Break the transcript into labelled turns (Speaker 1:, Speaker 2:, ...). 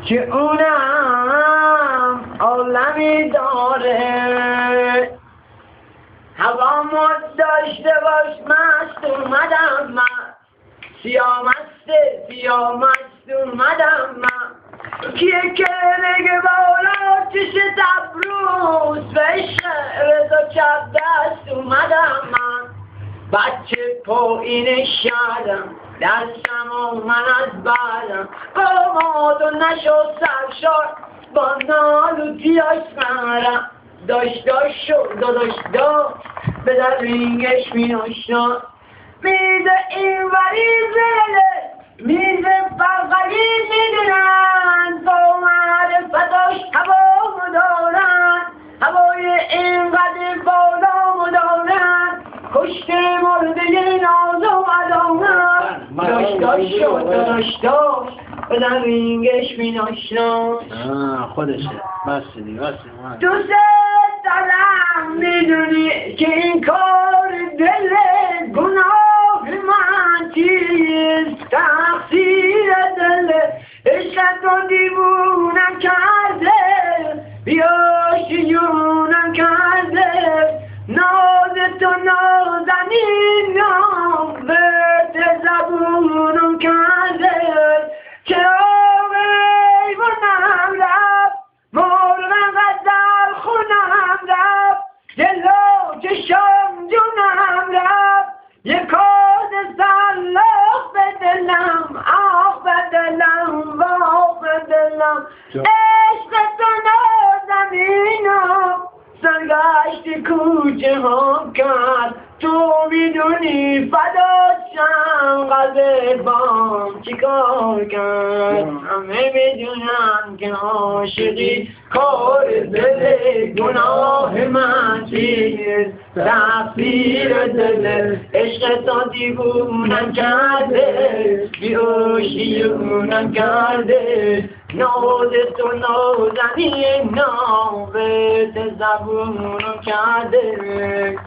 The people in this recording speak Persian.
Speaker 1: که اونم عالمی داره. هوامو داشته باش مست اومدم من، سیامست اومدم من. کیه که نگه بالا چش تبروز به شعر دو چپ دست اومدم من. بچه پایین شدم دستم و من از بعدم قاماد و نشو سرشار با نالو تیاش مرم. داشت شد داشت به در رینگش می ناشنا. میز این وری زله میز بغلی میدونن با معرفتاش هوا دارن، هوای اینقدر بالا دارن کشته مرده ناز و علامت. داشت شد به در رینگش می ناشنا.
Speaker 2: خودشه بس دیگه
Speaker 1: دوست دارم میدونی که این کار دل گناه من چیست، تقصیر دل عشقت رو دیوونم کرده، بیاشی جونم کرده. ناز تو نازنینم به زبونم کرده. چرا ایوانم رفت مرغم غزل خونم رفت، جلو چشم جونم رفت. یک کاد سلاخ به دلم آخ به دلم واخ به دلم. عشق تو نازنینم سرگشت کوچه ها کرد. تو میدونی فداشم قلب بام چیکار کرد. همه میدونن که عاشقی کار دل گناه من چیست، تقصیر دل عشق تا دیوونم کرده، بی‌هوشیونم کرده. ناز تو نازنینم به زبونم کرده.